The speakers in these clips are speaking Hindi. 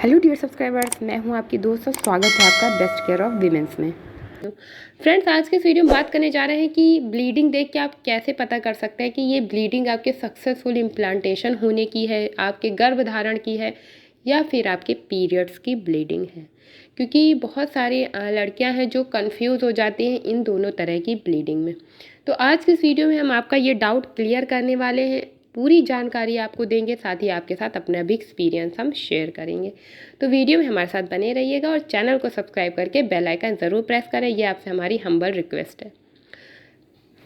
हेलो डियर सब्सक्राइबर्स, मैं हूं आपकी दोस्त और स्वागत है आपका बेस्ट केयर ऑफ वीमेंस में। फ्रेंड्स, आज के इस वीडियो में बात करने जा रहे हैं कि ब्लीडिंग देख के आप कैसे पता कर सकते हैं कि ये ब्लीडिंग आपके सक्सेसफुल इम्प्लांटेशन होने की है, आपके गर्भधारण की है या फिर आपके पीरियड्स की ब्लीडिंग है। क्योंकि बहुत सारी लड़कियां हैं जो कंफ्यूज हो जाती हैं इन दोनों तरह की ब्लीडिंग में। तो आज के इस वीडियो में हम आपका ये डाउट क्लियर करने वाले हैं, पूरी जानकारी आपको देंगे, साथ ही आपके साथ अपना भी एक्सपीरियंस हम शेयर करेंगे। तो वीडियो में हमारे साथ बने रहिएगा और चैनल को सब्सक्राइब करके बेल आइकन ज़रूर प्रेस करें, ये आपसे हमारी हम्बल रिक्वेस्ट है।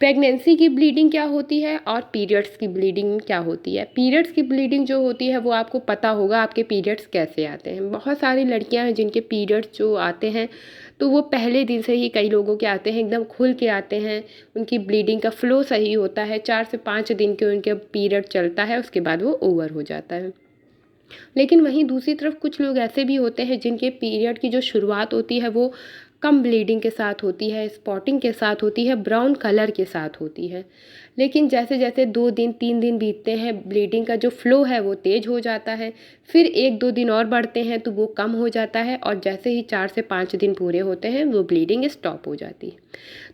प्रेगनेंसी की ब्लीडिंग क्या होती है और पीरियड्स की ब्लीडिंग क्या होती है। पीरियड्स की ब्लीडिंग जो होती है वो आपको पता होगा आपके पीरियड्स कैसे आते हैं। बहुत सारी लड़कियां हैं जिनके पीरियड्स जो आते हैं तो वो पहले दिन से ही कई लोगों के आते हैं, एकदम खुल के आते हैं, उनकी ब्लीडिंग का फ्लो सही होता है, 4 से 5 दिन के उनके पीरियड चलता है, उसके बाद वो ओवर हो जाता है। लेकिन वहीं दूसरी तरफ कुछ लोग ऐसे भी होते हैं जिनके पीरियड की जो शुरुआत होती है वो कम ब्लीडिंग के साथ होती है, स्पॉटिंग के साथ होती है, ब्राउन कलर के साथ होती है। लेकिन जैसे जैसे 2 दिन 3 दिन बीतते हैं ब्लीडिंग का जो फ्लो है वो तेज़ हो जाता है, फिर 1-2 दिन और बढ़ते हैं तो वो कम हो जाता है, और जैसे ही 4 से 5 दिन पूरे होते हैं वो ब्लीडिंग स्टॉप हो जाती है।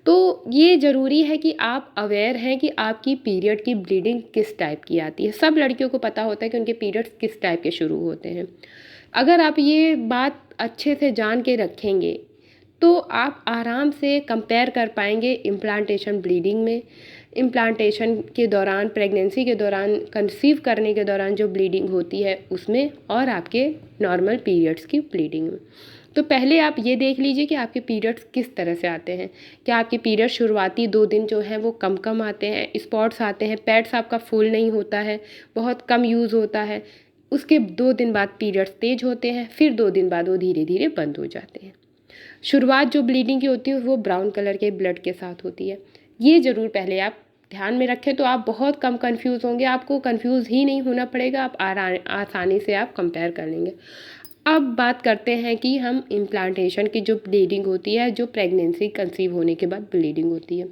तो ये ज़रूरी है कि आप अवेयर हैं कि आपकी पीरियड की ब्लीडिंग किस टाइप की आती है। सब लड़कियों को पता होता है कि उनके पीरियड्स किस टाइप के शुरू होते हैं। अगर आप ये बात अच्छे से जान के रखेंगे तो आप आराम से कंपेयर कर पाएंगे इम्प्लांटेशन ब्लीडिंग में, इम्प्लांटेशन के दौरान, प्रेगनेंसी के दौरान, कंसीव करने के दौरान जो ब्लीडिंग होती है उसमें, और आपके नॉर्मल पीरियड्स की ब्लीडिंग में। तो पहले आप ये देख लीजिए कि आपके पीरियड्स किस तरह से आते हैं। क्या आपके पीरियड शुरुआती 2 दिन जो हैं वो कम कम आते हैं, स्पॉट्स आते हैं, पैड्स आपका फुल नहीं होता है, बहुत कम यूज़ होता है, उसके 2 दिन बाद पीरियड्स तेज होते हैं, फिर 2 दिन बाद वो धीरे धीरे बंद हो जाते हैं। शुरुआत जो ब्लीडिंग की होती है वो ब्राउन कलर के ब्लड के साथ होती है। ये ज़रूर पहले आप ध्यान में रखें तो आप बहुत कम कंफ्यूज होंगे, आपको कंफ्यूज ही नहीं होना पड़ेगा, आप आसानी से आप कंपेयर कर लेंगे। अब बात करते हैं कि हम इम्प्लांटेशन की जो ब्लीडिंग होती है, जो प्रेगनेंसी कंसीव होने के बाद ब्लीडिंग होती है।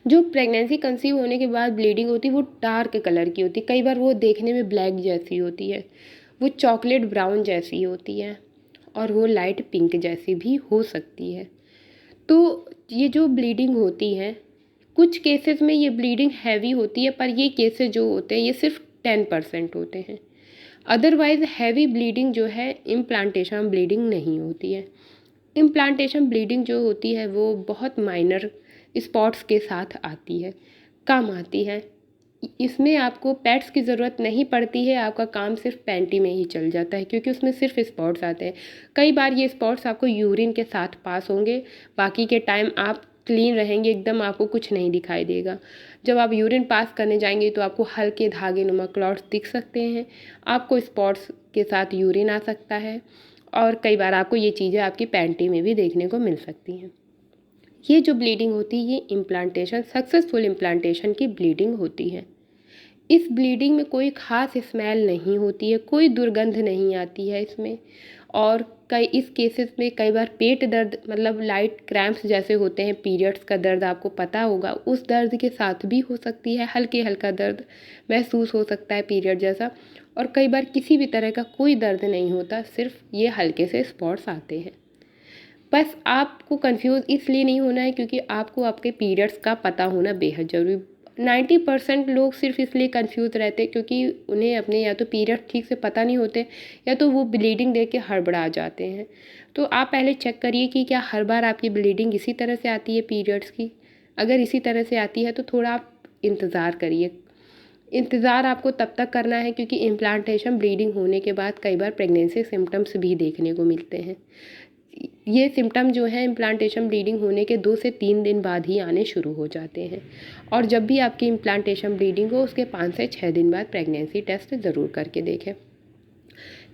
जो प्रेगनेंसी कंसीव होने के बाद ब्लीडिंग होती है वो डार्क कलर की होती है, कई बार वो देखने में ब्लैक जैसी होती है, वो चॉकलेट ब्राउन जैसी होती है, और वो लाइट पिंक जैसी भी हो सकती है। तो ये जो ब्लीडिंग होती है, कुछ केसेस में ये ब्लीडिंग हैवी होती है, पर ये केसेस जो होते हैं ये सिर्फ 10% होते हैं। अदरवाइज़ हैवी ब्लीडिंग जो है इम्प्लांटेशन ब्लीडिंग नहीं होती है। इम्प्लांटेशन ब्लीडिंग जो होती है वो बहुत माइनर स्पॉट्स के साथ आती है, कम आती है। इसमें आपको पैड्स की ज़रूरत नहीं पड़ती है, आपका काम सिर्फ पैंटी में ही चल जाता है क्योंकि उसमें सिर्फ स्पॉट्स आते हैं। कई बार ये स्पॉट्स आपको यूरिन के साथ पास होंगे, बाकी के टाइम आप क्लीन रहेंगे एकदम, आपको कुछ नहीं दिखाई देगा। जब आप यूरिन पास करने जाएंगे तो आपको हल्के धागे नुमा क्लॉट्स दिख सकते हैं, आपको स्पॉट्स के साथ यूरिन आ सकता है, और कई बार आपको ये चीज़ें आपकी पैंटी में भी देखने को मिल सकती हैं। ये जो ब्लीडिंग होती है ये इम्प्लांटेशन, सक्सेसफुल इम्प्लांटेशन की ब्लीडिंग होती है। इस ब्लीडिंग में कोई ख़ास स्मेल नहीं होती है, कोई दुर्गंध नहीं आती है इसमें, और इस केसेस में कई बार पेट दर्द, मतलब लाइट क्रैम्प्स जैसे होते हैं, पीरियड्स का दर्द आपको पता होगा, उस दर्द के साथ भी हो सकती है, हल्के हल्का दर्द महसूस हो सकता है पीरियड जैसा, और कई बार किसी भी तरह का कोई दर्द नहीं होता, सिर्फ ये हल्के से स्पॉट्स आते हैं। बस आपको कंफ्यूज इसलिए नहीं होना है क्योंकि आपको आपके पीरियड्स का पता होना बेहद ज़रूरी। 90% लोग सिर्फ इसलिए कंफ्यूज रहते हैं क्योंकि उन्हें अपने या तो पीरियड ठीक से पता नहीं होते, या तो वो ब्लीडिंग देख के हड़बड़ा जाते हैं। तो आप पहले चेक करिए कि क्या हर बार आपकी ब्लीडिंग इसी तरह से आती है पीरियड्स की। अगर इसी तरह से आती है तो थोड़ा आप इंतज़ार करिए। इंतज़ार आपको तब तक करना है क्योंकि इम्प्लांटेशन ब्लीडिंग होने के बाद कई बार प्रेगनेंसी सिम्टम्स भी देखने को मिलते हैं। ये सिम्टम जो है इम्प्लांटेशन ब्लीडिंग होने के 2 से 3 दिन बाद ही आने शुरू हो जाते हैं, और जब भी आपकी इम्प्लांटेशन ब्लीडिंग हो उसके 5 से 6 दिन बाद प्रेगनेंसी टेस्ट ज़रूर करके देखें।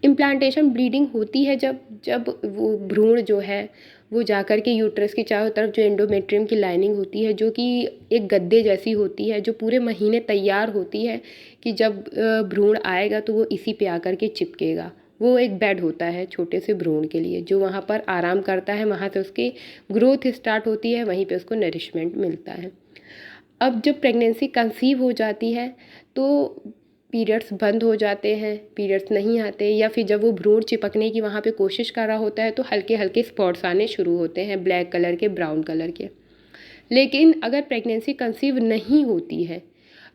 इम्प्लांटेशन ब्लीडिंग होती है जब जब वो भ्रूण जो है वो जाकर के यूट्रस की चारों तरफ, जो एंडोमेट्रियम की लाइनिंग होती है जो कि एक गद्दे जैसी होती है, जो पूरे महीने तैयार होती है कि जब भ्रूण आएगा तो वो इसी पे आकर के चिपकेगा। वो एक बेड होता है छोटे से भ्रूण के लिए जो वहाँ पर आराम करता है, वहाँ से उसकी ग्रोथ स्टार्ट होती है, वहीं पे उसको नरिशमेंट मिलता है। अब जब प्रेगनेंसी कंसीव हो जाती है तो पीरियड्स बंद हो जाते हैं, पीरियड्स नहीं आते, या फिर जब वो भ्रूण चिपकने की वहाँ पे कोशिश कर रहा होता है तो हल्के हल्के स्पॉट्स आने शुरू होते हैं, ब्लैक कलर के, ब्राउन कलर के। लेकिन अगर प्रेगनेंसी कंसीव नहीं होती है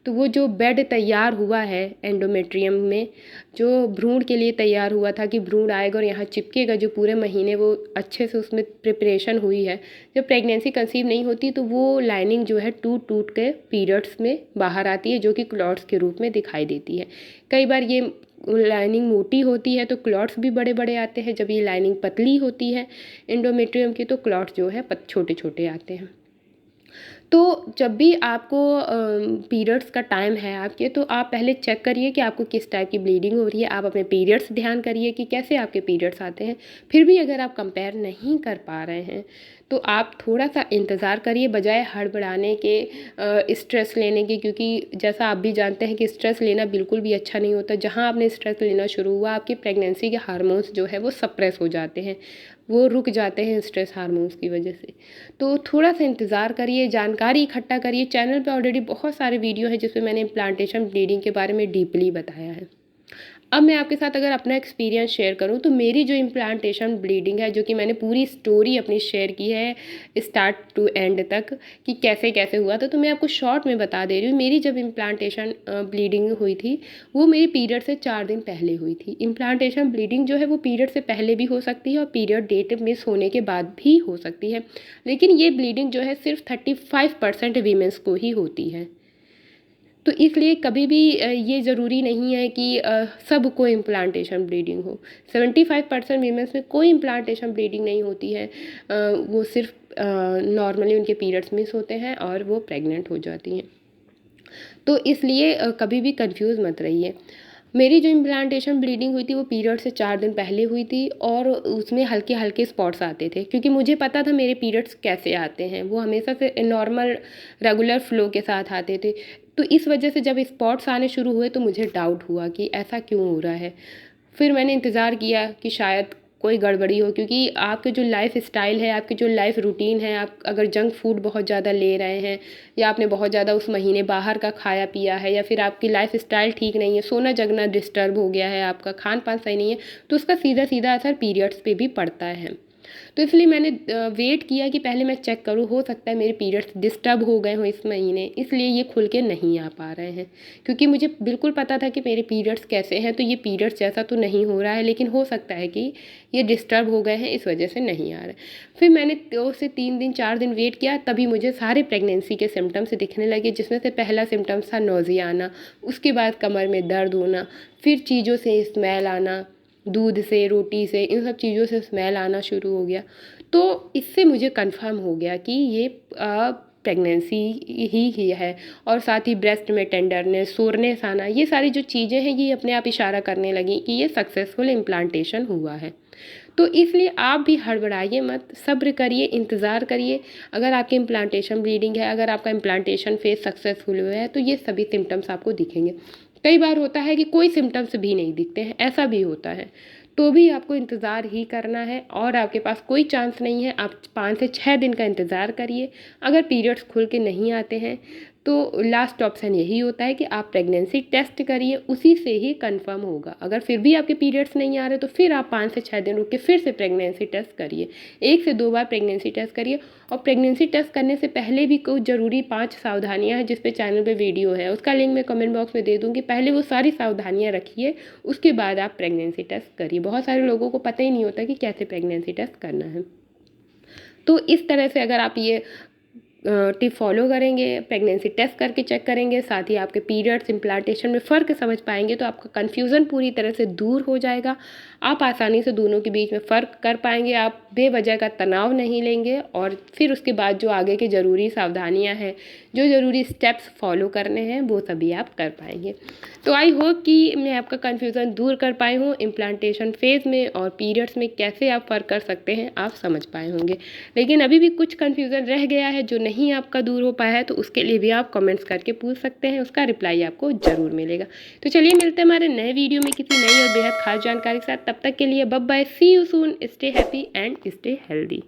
तो वो जो बेड तैयार हुआ है एंडोमेट्रियम में, जो भ्रूण के लिए तैयार हुआ था कि भ्रूण आएगा और यहाँ चिपकेगा, जो पूरे महीने वो अच्छे से उसमें प्रिपरेशन हुई है, जब प्रेगनेंसी कंसीव नहीं होती तो वो लाइनिंग जो है टूट टूट के पीरियड्स में बाहर आती है, जो कि क्लॉट्स के रूप में दिखाई देती है। कई बार ये लाइनिंग मोटी होती है तो क्लॉट्स भी बड़े बड़े आते हैं, जब ये लाइनिंग पतली होती है एंडोमेट्रियम की तो क्लॉट्स जो है छोटे छोटे आते हैं। तो जब भी आपको पीरियड्स का टाइम है आपके, तो आप पहले चेक करिए कि आपको किस टाइप की ब्लीडिंग हो रही है। आप अपने पीरियड्स ध्यान करिए कि कैसे आपके पीरियड्स आते हैं। फिर भी अगर आप कंपेयर नहीं कर पा रहे हैं तो आप थोड़ा सा इंतज़ार करिए, बजाय हड़बड़ाने के, स्ट्रेस लेने के, क्योंकि जैसा आप भी जानते हैं कि स्ट्रेस लेना बिल्कुल भी अच्छा नहीं होता। जहाँ आपने स्ट्रेस लेना शुरू हुआ, आपकी प्रेगनेंसी के हार्मोन्स जो है वो सप्रेस हो जाते हैं, वो रुक जाते हैं स्ट्रेस हार्मोन्स की वजह से। तो थोड़ा सा इंतज़ार करिए, जानकारी इकट्ठा करिए। चैनल पे ऑलरेडी बहुत सारे वीडियो हैं जिसमें मैंने इम्प्लांटेशन ब्लीडिंग के बारे में डीपली बताया है। अब मैं आपके साथ अगर अपना एक्सपीरियंस शेयर करूं तो मेरी जो इम्प्लांटेशन ब्लीडिंग है, जो कि मैंने पूरी स्टोरी अपनी शेयर की है स्टार्ट टू एंड तक कि कैसे कैसे हुआ था, तो मैं आपको शॉर्ट में बता दे रही हूँ। मेरी जब इम्प्लांटेशन ब्लीडिंग हुई थी वो मेरी पीरियड से 4 दिन पहले हुई थी। इम्प्लांटेशन ब्लीडिंग जो है वो पीरियड से पहले भी हो सकती है और पीरियड डेट मिस होने के बाद भी हो सकती है, लेकिन ये ब्लीडिंग जो है सिर्फ 35% वीमेंस को ही होती है। तो इसलिए कभी भी ये ज़रूरी नहीं है कि सबको इम्प्लांटेशन ब्लीडिंग हो। 75% वीमेंस में कोई इम्प्लांटेशन ब्लीडिंग नहीं होती है, वो सिर्फ नॉर्मली उनके पीरियड्स मिस होते हैं और वो प्रेग्नेंट हो जाती हैं। तो इसलिए कभी भी कंफ्यूज मत रहिए। मेरी जो इम्प्लांटेशन ब्लीडिंग हुई थी वो पीरियड से 4 दिन पहले हुई थी और उसमें हल्के हल्के स्पॉट्स आते थे, क्योंकि मुझे पता था मेरे पीरियड्स कैसे आते हैं, वो हमेशा से नॉर्मल रेगुलर फ्लो के साथ आते थे। तो इस वजह से जब स्पॉट्स आने शुरू हुए तो मुझे डाउट हुआ कि ऐसा क्यों हो रहा है। फिर मैंने इंतज़ार किया कि शायद कोई गड़बड़ी हो, क्योंकि आपके जो लाइफ स्टाइल है, आपकी जो लाइफ रूटीन है, आप अगर जंक फूड बहुत ज़्यादा ले रहे हैं या आपने बहुत ज़्यादा उस महीने बाहर का खाया पिया है, या फिर आपकी लाइफ स्टाइल ठीक नहीं है, सोना जगना डिस्टर्ब हो गया है, आपका खान पान सही नहीं है, तो उसका सीधा सीधा असर पीरियड्स पे भी पड़ता है। तो इसलिए मैंने वेट किया कि पहले मैं चेक करूँ, हो सकता है मेरे पीरियड्स डिस्टर्ब हो गए हों इस महीने, इसलिए ये खुल के नहीं आ पा रहे हैं। क्योंकि मुझे बिल्कुल पता था कि मेरे पीरियड्स कैसे हैं, तो ये पीरियड्स जैसा तो नहीं हो रहा है, लेकिन हो सकता है कि ये डिस्टर्ब हो गए हैं, इस वजह से नहीं आ रहे। फिर मैंने 2 से 3 दिन 4 दिन वेट किया, तभी मुझे सारे प्रेगनेंसी के सिम्टम्स दिखने लगे, जिसमें से पहला सिम्टम्स था नोज़िया आना, उसके बाद कमर में दर्द होना, फिर चीज़ों से स्मेल आना, दूध से, रोटी से, इन सब चीज़ों से स्मेल आना शुरू हो गया। तो इससे मुझे कंफर्म हो गया कि ये प्रेगनेंसी ही है। और साथ ही ब्रेस्ट में टेंडरनेस, सोरनेस आना, ये सारी जो चीज़ें हैं ये अपने आप इशारा करने लगी कि ये सक्सेसफुल इम्प्लांटेशन हुआ है। तो इसलिए आप भी हड़बड़ाइए मत, सब्र करिए, इंतज़ार करिए। अगर आपकी इम्प्लांटेशन ब्लीडिंग है, अगर आपका इम्प्लांटेशन फेज सक्सेसफुल हुआ है, तो ये सभी सिम्टम्स आपको दिखेंगे। कई बार होता है कि कोई सिम्टम्स भी नहीं दिखते हैं, ऐसा भी होता है, तो भी आपको इंतज़ार ही करना है और आपके पास कोई चांस नहीं है। आप 5 से 6 दिन का इंतज़ार करिए। अगर पीरियड्स खुल के नहीं आते हैं तो लास्ट ऑप्शन यही होता है कि आप प्रेगनेंसी टेस्ट करिए, उसी से ही कंफर्म होगा। अगर फिर भी आपके पीरियड्स नहीं आ रहे तो फिर आप 5 से 6 दिन रुक के फिर से प्रेगनेंसी टेस्ट करिए। 1 से 2 बार प्रेगनेंसी टेस्ट करिए। और प्रेगनेंसी टेस्ट करने से पहले भी कुछ ज़रूरी 5 सावधानियां हैं जिस पे चैनल पे वीडियो है, उसका लिंक मैं कमेंट बॉक्स में दे दूँगी। पहले वो सारी सावधानियाँ रखिए, उसके बाद आप प्रेगनेंसी टेस्ट करिए। बहुत सारे लोगों को पता ही नहीं होता कि कैसे प्रेगनेंसी टेस्ट करना है। तो इस तरह से अगर आप ये टिप फॉलो करेंगे, प्रेगनेंसी टेस्ट करके चेक करेंगे, साथ ही आपके पीरियड्स इम्प्लांटेशन में फ़र्क समझ पाएंगे, तो आपका कन्फ्यूज़न पूरी तरह से दूर हो जाएगा। आप आसानी से दोनों के बीच में फ़र्क कर पाएंगे, आप बेवजह का तनाव नहीं लेंगे और फिर उसके बाद जो आगे के ज़रूरी सावधानियां हैं, जो ज़रूरी स्टेप्स फॉलो करने हैं, वो सभी आप कर पाएंगे। तो आई होप कि मैं आपका कन्फ्यूज़न दूर कर पाई हूँ। इम्प्लांटेशन फेज़ में और पीरियड्स में कैसे आप फ़र्क कर सकते हैं आप समझ पाए होंगे। लेकिन अभी भी कुछ कन्फ्यूज़न रह गया है जो नहीं आपका दूर हो पाया है, तो उसके लिए भी आप कमेंट्स करके पूछ सकते हैं, उसका रिप्लाई आपको ज़रूर मिलेगा। तो चलिए मिलते हैं हमारे नए वीडियो में किसी नई और बेहद खास जानकारी के साथ। तब तक के लिए bye bye, see you soon, stay happy and stay healthy.